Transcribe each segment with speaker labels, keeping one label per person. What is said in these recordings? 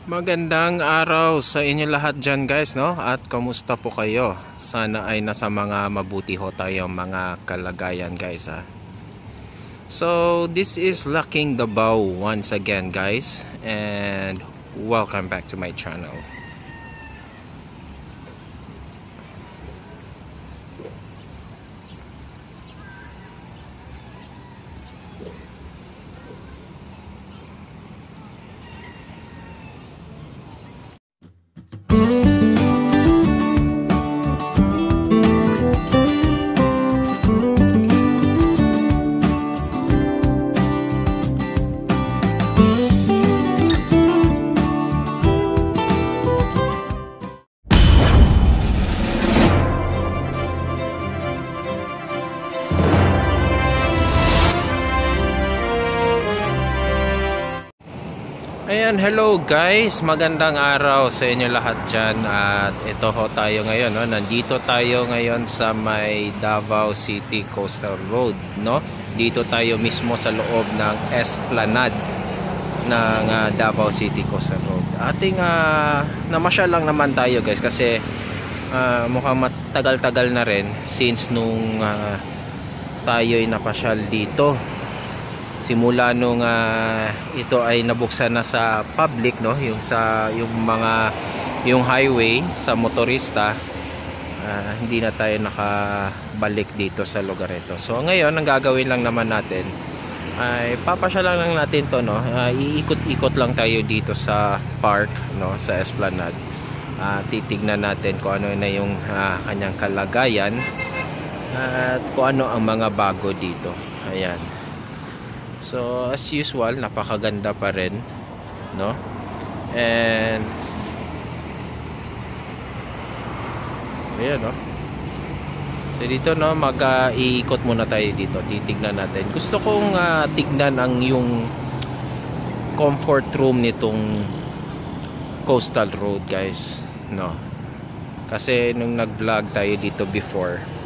Speaker 1: Magandang araw sa inyo lahat dyan guys, no? At kamusta po kayo? Sana ay nasa mga mabuti ho tayong mga kalagayan guys, ha? So this is Laking Davao once again guys, and welcome back to my channel. Ayan, hello guys, magandang araw sa inyo lahat dyan. At ito ho tayo ngayon, no? Nandito tayo ngayon sa may Davao City Coastal Road, no? Dito tayo mismo sa loob ng Esplanade ng Davao City Coastal Road. Ating namasyal lang naman tayo guys, kasi mukhang matagal-tagal na rin since nung tayo'y napasyal dito. Simula nung ito ay nabuksan na sa public, no, yung highway sa motorista, hindi na tayo nakabalik dito sa lugar ito. So ngayon ang gagawin lang naman natin ay papasyalan lang natin to, no. Iikot-ikot lang tayo dito sa park, no, sa Esplanade. Titignan natin kung ano na yung kanyang kalagayan at kung ano ang mga bago dito. Ayan. So as usual, napakaganda pa rin, no? And ayan, no? So dito, no, mag-iikot muna tayo dito. Titignan natin. Gusto kong tignan ang yung comfort room nitong Coastal Road, guys, no? Kasi nung nag-vlog tayo dito before,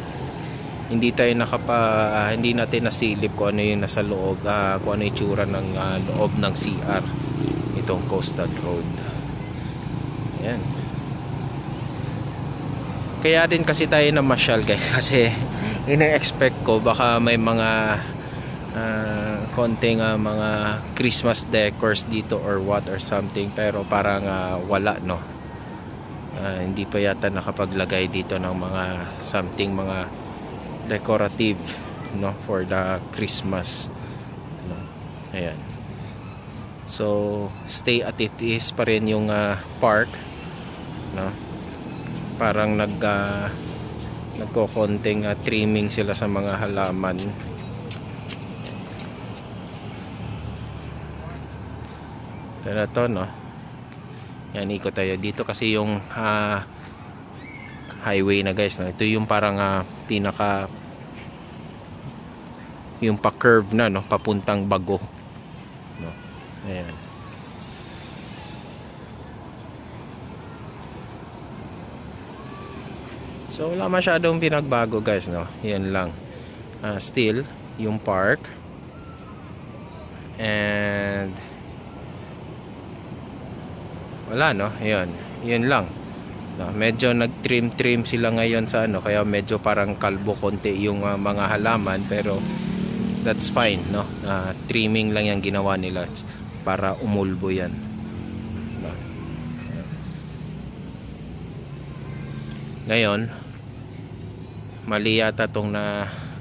Speaker 1: hindi natin nasilip kung ano yung nasa loob, kung ano yung itsura ng loob ng CR itong Coastal Road. Ayan. Kaya din kasi tayo namasyal guys, kasi ina-expect ko baka may mga konting mga Christmas decors dito or what or something, pero parang wala, no. Hindi pa yata nakapaglagay dito ng mga something, mga decorative, no, for the Christmas, no. Ayan. So stay at it is pa rin yung park, no. Parang nagko-konting trimming sila sa mga halaman. Pero to, no, yan, ikot tayo dito kasi yung highway na guys, no? Ito yung parang yung pa-curve na, no, papuntang Bago, no? Ayan. So wala masyadong pinagbago guys, no? Yan lang. Still yung park and wala, no? Yun lang. No, medyo nag-trim sila ngayon sa kaya medyo parang kalbo konti yung mga halaman, pero that's fine, no. Trimming lang yung ginawa nila para umulbo yan, no? Ngayon mali yata tong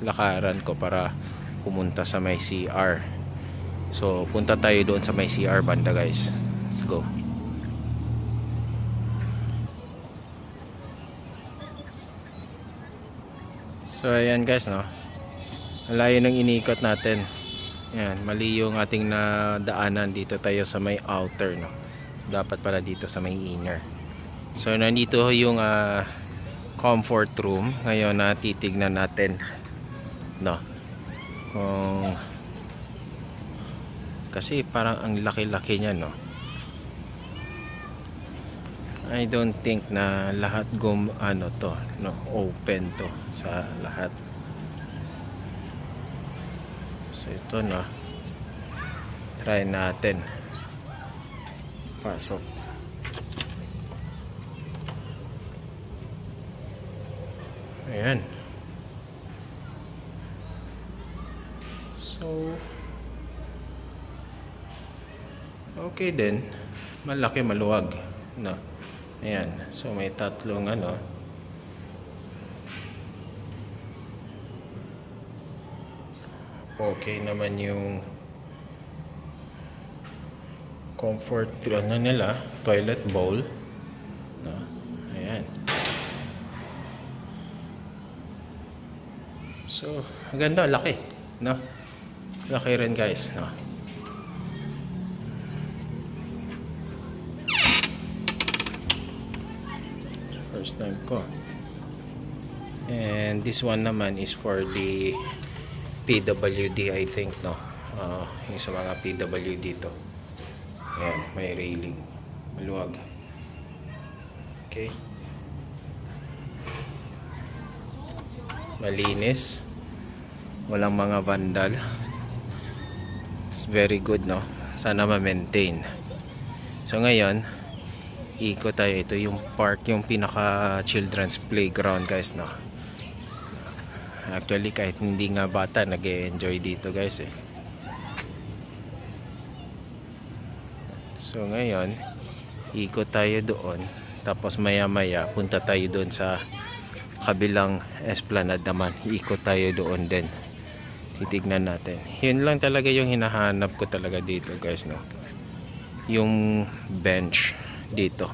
Speaker 1: lakaran ko para pumunta sa may CR. So punta tayo doon sa may CR banda guys. Let's go. So ayan guys, no, malayo nang inikot natin. Ayan, mali yung ating nadaanan. Dito tayo sa may outer, no. Dapat pala dito sa may inner. So nandito yung comfort room. Ngayon titignan natin, no, kung kasi parang ang laki-laki niya, no. I don't think na lahat open to sa lahat. So ito, no, try natin pasok. Ayan. So okay din. Malaki, maluwag, no. Ayan. So may tatlong ano. Okay naman yung comfort ano nila, toilet bowl, no. Ayan. So ganda, laki, no. Laki rin guys, no. First time ko. And this one naman is for the PWD, I think, no. Yung sa mga PWD to. Ayan, may railing, maluwag. Okay, malinis, walang mga vandal. It's very good, no. Sana ma-maintain. So ngayon ikot tayo. Ito yung park, yung pinaka children's playground guys, no. Actually kahit hindi nga bata nag-e-enjoy dito guys eh. So ngayon ikot tayo doon, tapos maya maya punta tayo doon sa kabilang esplanade naman. Ikot tayo doon din, titignan natin. Yun lang talaga yung hinahanap ko talaga dito guys, no. Yung bench dito,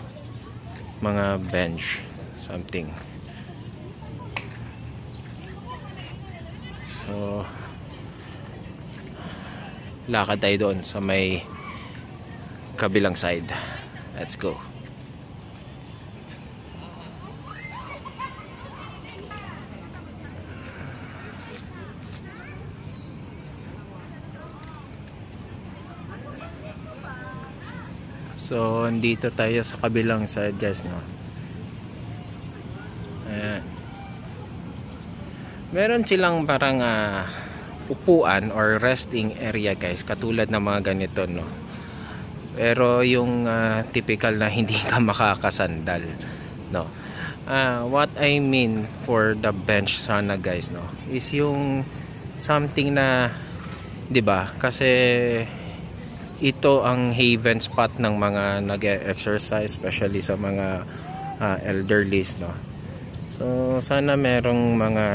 Speaker 1: mga bench something. So lakad tayo doon sa may kabilang side. Let's go. So andito tayo sa kabilang side guys, no. Ayan. Meron silang parang upuan or resting area guys, katulad ng mga ganito, no. Pero yung typical na hindi ka makakasandal, no. What I mean for the bench sana guys, no, is yung something na, 'di ba? Kasi ito ang haven spot ng mga nag-exercise, especially sa mga elderlies, no. So sana merong mga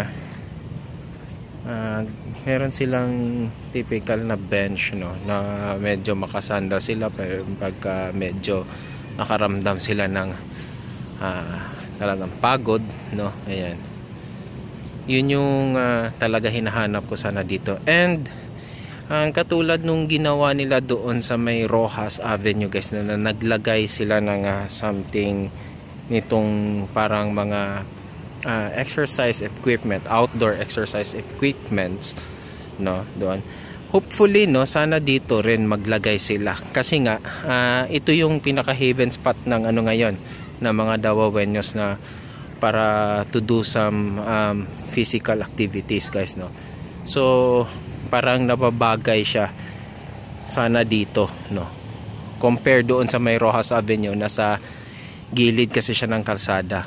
Speaker 1: meron silang typical na bench, no, na medyo makasandal sila pagka medyo nakaramdam sila ng talagang pagod, no. Ayan, yun yung talaga hinahanap ko sana dito. And ang katulad nung ginawa nila doon sa may Rojas Avenue guys, na naglagay sila ng something nitong parang mga exercise equipment, outdoor exercise equipments, no, doon. Hopefully, no, sana dito rin maglagay sila, kasi nga ito yung pinaka haven spot ng ano ngayon, na mga Dawawenyos, na para to do some physical activities guys, no. So parang nababagay siya sana dito, no, compare doon sa may Rojas Avenue, nasa gilid kasi siya ng kalsada.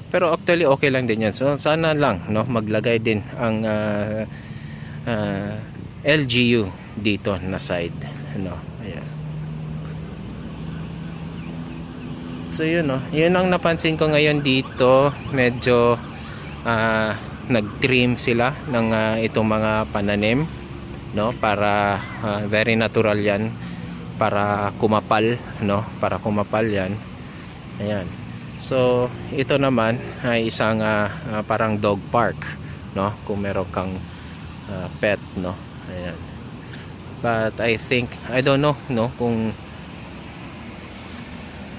Speaker 1: Pero actually okay lang din yan. So sana lang, no, maglagay din ang LGU dito na side, no. Ayan. So yun, no, yun ang napansin ko ngayon dito. Medyo nag-trim sila ng itong mga pananim, no, para very natural yan, para kumapal, no, para kumapal yan. Ayan. So ito naman ay isang parang dog park, no, kung meron kang pet, no. Ayan. But I think, I don't know, no, kung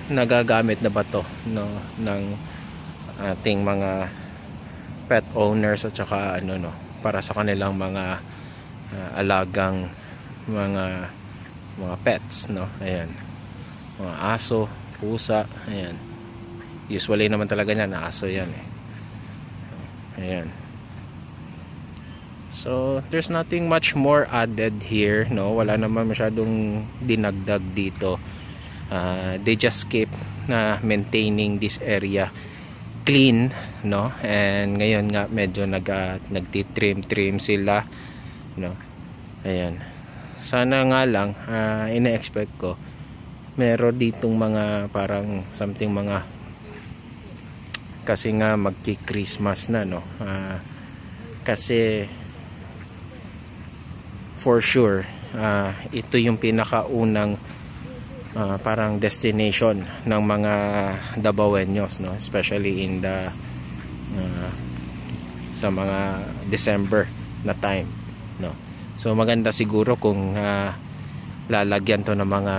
Speaker 1: nagagamit na ba to, no, ng ating mga pet owners at saka ano, no, para sa kanilang mga alagang mga pets, no. Ayan, mga aso, pusa. Ayan, usually naman talaga yan aso yan eh. Ayan. So there's nothing much more added here, no. Wala naman masyadong dinagdag dito. They just keep maintaining this area clean, no? And ngayon nga medyo nagti-trim sila, no? Ayan. Sana nga lang ina-expect ko meron ditong mga parang something mga, kasi nga magki-Christmas na, no? Kasi for sure ito yung pinakaunang parang destination ng mga Davaoenos, no? Especially in the sa mga December na time, no? So maganda siguro kung lalagyan to ng mga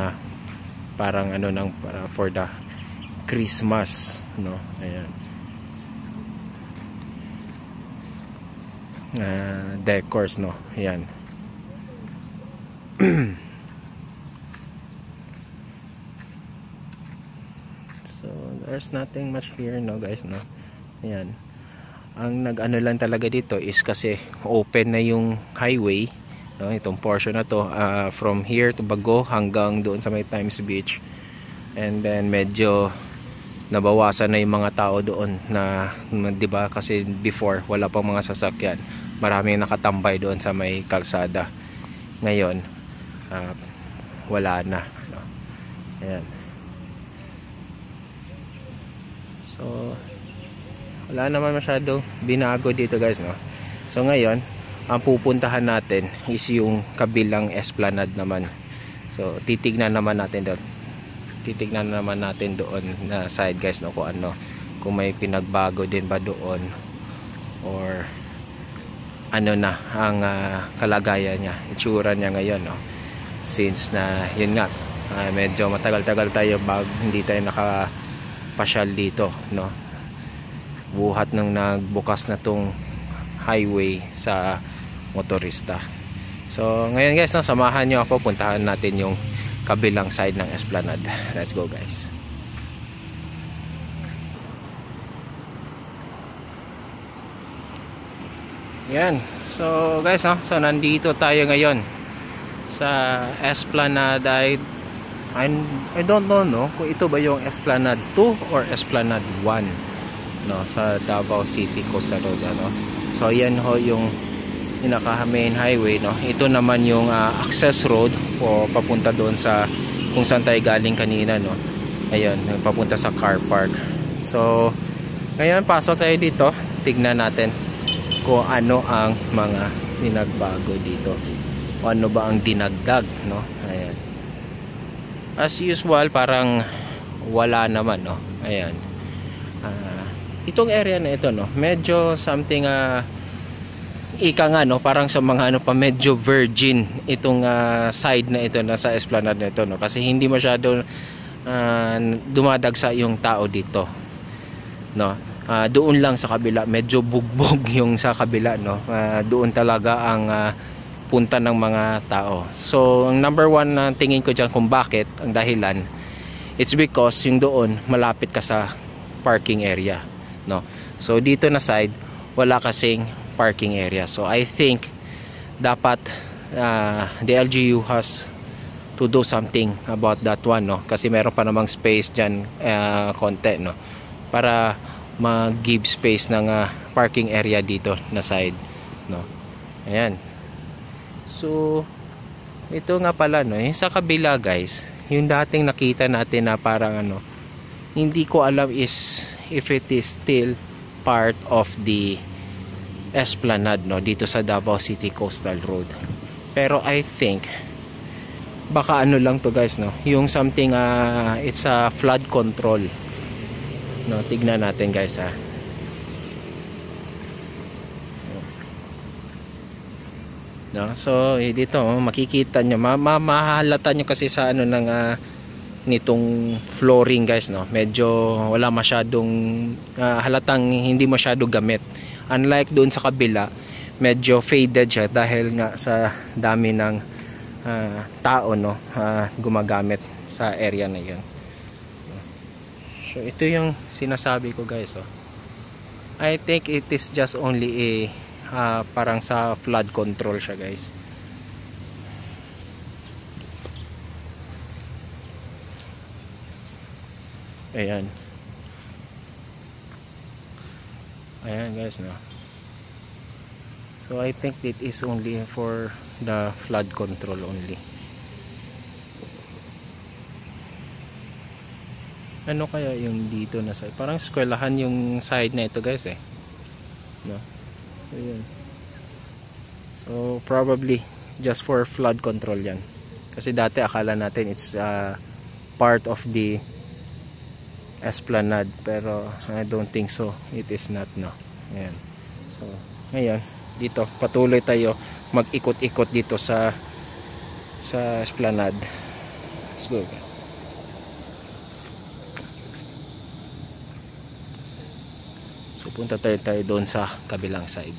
Speaker 1: parang ano nang para for the Christmas, no? Ayan. Decors, no? Ayan. So there's nothing much here, no guys, no? Ayan. Ang nag-ano lang talaga dito is kasi open na yung highway, no? Itong portion na to from here to Bago hanggang doon sa may Times Beach, and then medyo nabawasan na yung mga tao doon na, 'di ba, kasi before wala pang mga sasakyan, maraming nakatambay doon sa may kalsada. Ngayon wala na, no? Ayan. So wala naman masyado binago dito guys, no? So ngayon ang pupuntahan natin is yung kabilang esplanade naman. So titignan naman natin doon na side guys, no, kung ano, kung may pinagbago din ba doon or ano na ang kalagayan niya, itsura niya ngayon, no? Since na yun nga medyo matagal-tagal tayo hindi tayo nakapasyal dito, no? Buhat nang nagbukas na tong highway sa motorista. So ngayon guys, no, samahan nyo ako, puntahan natin yung kabilang side ng esplanade. Let's go guys. Yan. So guys, no, so nandito tayo ngayon sa Esplanade. I don't know, no, kung ito ba yung Esplanade 2 or Esplanade 1, no, sa Davao City Coastal Road, ano. So yan ho yung main highway, no. Ito naman yung access road o papunta doon sa kung saan tayo galing kanina, no. Ayun, papunta sa car park. So ngayon pasok tayo dito, tignan natin kung ano ang mga pinagbago dito, o ano ba ang dinagdag, no. Ayan, as usual parang wala naman, no. Ayan, itong area na ito, no, medyo something ika nga, no, parang sa mga ano pa, medyo virgin itong side na ito na sa esplanade na ito, no, kasi hindi masyado dumadagsa yung tao dito, no. Doon lang sa kabila medyo bugbog yung sa kabila, no. Doon talaga ang punta ng mga tao. So ang number one na tingin ko dyan kung bakit ang dahilan, it's because yung doon malapit ka sa parking area, no. So dito na side wala kasing parking area. So I think dapat the LGU has to do something about that one, no, kasi meron pa namang space dyan konti, no, para mag-give space ng parking area dito na side, no. Ayan. So ito nga pala, no, sa kabila guys, yung dating nakita natin na parang ano, hindi ko alam is if it is still part of the esplanade, no, dito sa Davao City Coastal Road. Pero I think baka ano lang to guys, no, yung something it's a flood control, no. Tignan natin guys, no. So dito makikita nyo, mahalata nyo kasi sa ano ng nitong flooring guys, no, medyo wala masyadong halatang hindi masyado gamit, unlike doon sa kabila medyo faded siya dahil nga sa dami ng tao, no, gumagamit sa area na yun. So ito yung sinasabi ko guys, oh. I think it is just only a parang sa flood control siya guys. Ayan. Ayan guys, no. So I think it is only for the flood control only. Ano kaya yung dito na side? Parang eskwelahan yung side na ito guys eh. No? Ayan. So probably just for flood control yan. Kasi dati akala natin it's part of the esplanade, pero I don't think so. It is not, no. Ayan. So ngayon dito patuloy tayo mag-ikot-ikot dito sa esplanade. Let's go. So punta tayo doon sa kabilang side.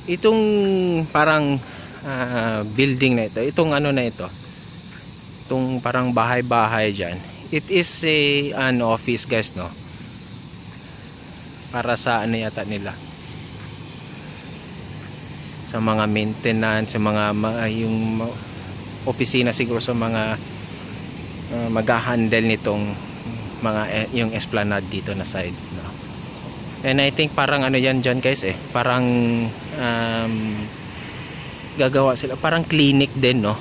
Speaker 1: Itong parang building na ito, itong ano na ito, itong parang bahay-bahay dyan, it is an office guys, no? Para sa ano yata nila, sa mga maintenance, sa mga yung opisina siguro sa mga mag-handle nitong mga yung esplanade dito na side, no? And I think parang ano yan dyan guys eh, parang gagawa sila parang clinic din, no,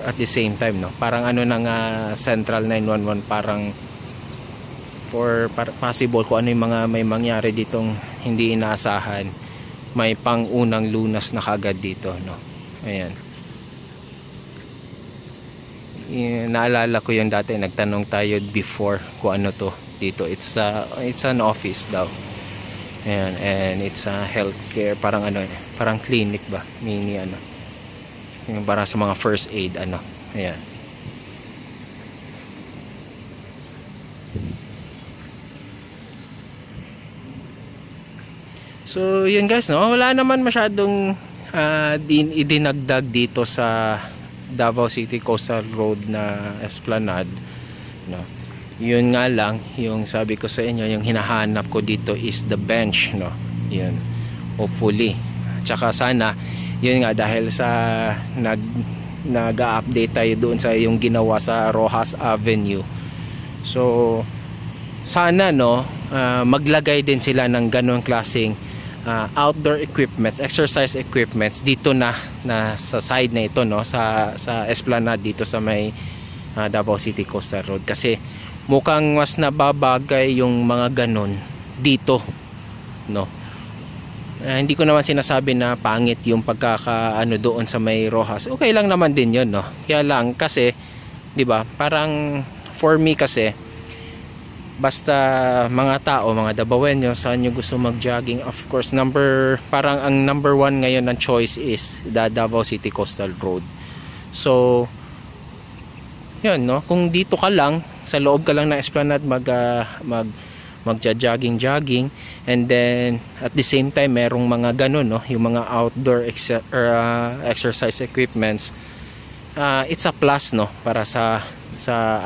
Speaker 1: at the same time, no, parang ano ng Central 911, parang for possible kung ano yung mga may mangyari ditong hindi inaasahan, may pang-unang lunas na kagad dito, no. Ayan. Naalala ko yung dati nagtanong tayo before kung ano to dito. It's an office daw. Ayan, and it's a healthcare, parang ano, parang clinic ba, mini ano, yung para sa mga first aid ano. Ayan. So yun guys, no, wala naman masyadong idinagdag dito sa Davao City Coastal Road na esplanade, no. Yun nga lang, yung sabi ko sa inyo, yung hinahanap ko dito is the bench, no. Yun, hopefully. Tsaka sana, yun nga, dahil sa nag-update tayo doon sa yung ginawa sa Rojas Avenue, so sana, no, maglagay din sila ng ganong klaseng outdoor equipments, exercise equipments dito na sa side na ito, no, sa esplanade dito sa may Davao City Coastal Road, kasi mukhang mas nababagay yung mga ganon dito, no. Hindi ko naman sinasabi na pangit yung pagkakaano doon sa may Rojas, okay lang naman din yun, no. Kaya lang kasi, di ba, parang for me kasi, basta mga tao, mga Davaoenyo, saan nyo gusto mag-jogging, of course, parang ang number one ngayon ng choice is the Davao City Coastal Road. So, yun, no? Kung dito ka lang, sa loob ka lang ng esplanade, magja-jogging, and then, at the same time, merong mga ganun, no? Yung mga outdoor exercise equipments, it's a plus, no? Para sa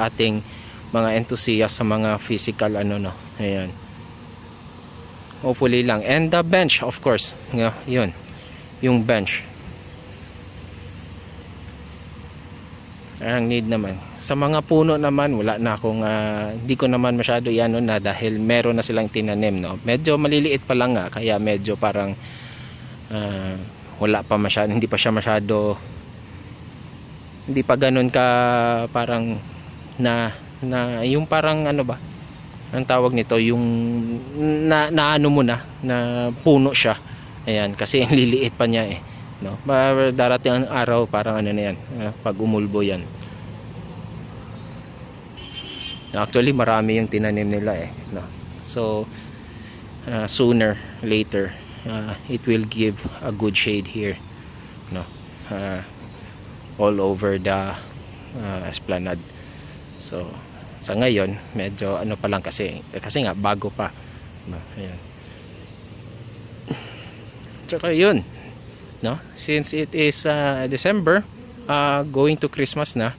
Speaker 1: ating mga enthusiast sa mga physical ano, no. Ayan, hopefully lang. And the bench, of course, yun, yung bench ang need naman. Sa mga puno naman, wala na akong hindi ko naman masyado yan, no, na dahil meron na silang tinanim, no. Medyo maliliit pa lang nga, kaya medyo parang wala pa masyado, hindi pa siya masyado, hindi pa ganun ka parang na yung parang ano ba ang tawag nito, yung na ano mo na puno siya. Ayan, kasi liliit pa niya eh, no. Darating ang araw parang ano na yan, pag umulbo yan. Actually marami yung tinanim nila eh, no. So sooner later it will give a good shade here, no, all over the esplanade. So sa ngayon medyo ano pa lang, kasi nga bago pa, no. Ayan. Tsaka yun, no, since it is December, going to Christmas na,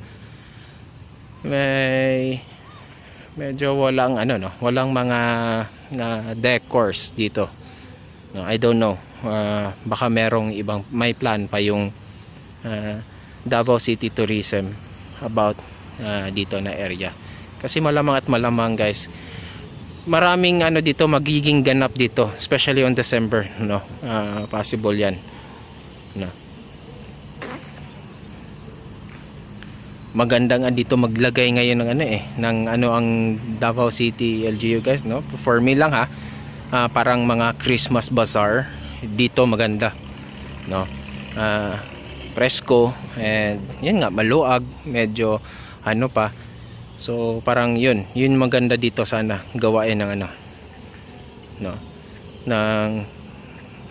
Speaker 1: medyo walang ano, no, walang mga decors dito, no. I don't know, baka merong ibang may plan pa yung Davao City Tourism about dito na area. Kasi malamang at malamang guys, maraming ano dito magiging ganap dito, especially on December, no? Possible yan, no? Maganda nga dito maglagay ngayon ng ang Davao City LGU guys, no? For me lang ha, parang mga Christmas bazaar dito maganda, no? Presko, and yun nga, maluag, medyo ano pa. So parang yun maganda dito, sana gawain ng no, ng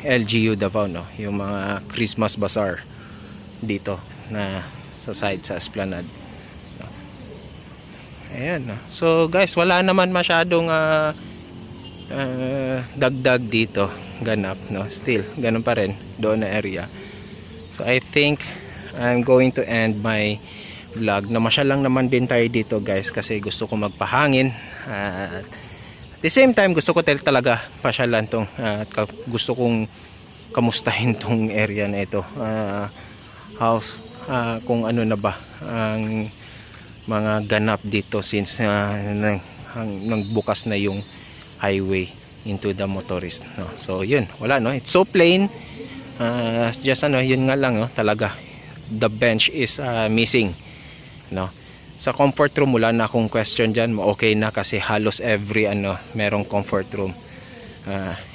Speaker 1: LGU Davao, no, yung mga Christmas bazaar dito na sa side sa Esplanade, no. Ayan, no. So guys, wala naman masyadong dagdag dito ganap, no. Still ganun pa rin doon na area. So I think I'm going to end my vlog. Namasyal lang naman din tayo dito guys, kasi gusto ko magpahangin, at the same time gusto ko talaga pasyalan tong gusto kong kamustahin tong area na ito, house, kung ano na ba ang mga ganap dito since nagbukas na yung highway into the motorist, no. So yun, wala, no, it's so plain, just yun nga lang, no, talaga the bench is missing, no. Sa comfort room wala na akong question dyan, okay na, kasi halos every merong comfort room.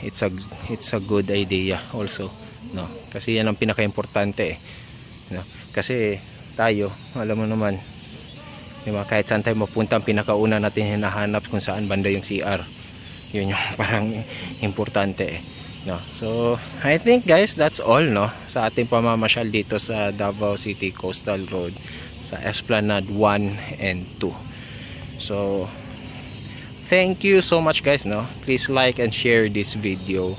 Speaker 1: It's a good idea also, no, kasi yan ang pinaka-importante, no. Kasi tayo, alam mo naman, diba, kahit saan tayo mapunta, ang pinakauna natin hinahanap kung saan banda yung CR. Yun yung parang importante, no. So I think guys, that's all, no, sa ating pamamasyal dito sa Davao City Coastal Road, sa Esplanade 1 and 2. So thank you so much guys, no. Please like and share this video.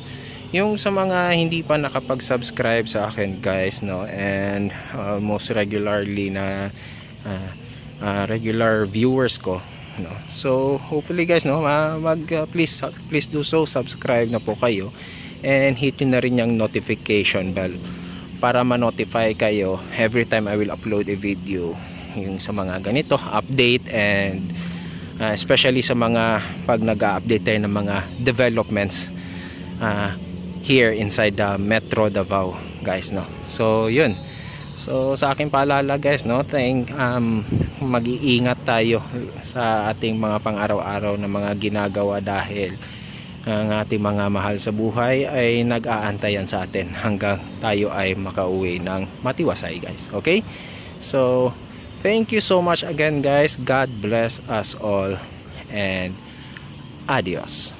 Speaker 1: Yung sa mga hindi pa nakapag-subscribe sa akin guys, no, and most regularly na regular viewers ko, no. So hopefully guys, no, please do so, subscribe na po kayo, and hit nyo na rin yung notification bell para ma-notify kayo every time I will upload a video, yung sa mga ganito update, and especially sa mga pag nag-update tayo ng mga developments here inside the Metro Davao guys, no. So yun, so sa aking paalala guys, no, mag-iingat tayo sa ating mga pang-araw-araw na mga ginagawa, dahil ang ating mga mahal sa buhay ay nag-aantayan sa atin hanggang tayo ay makauwi ng matiwasay guys. Okay, so thank you so much again guys, God bless us all, and adios.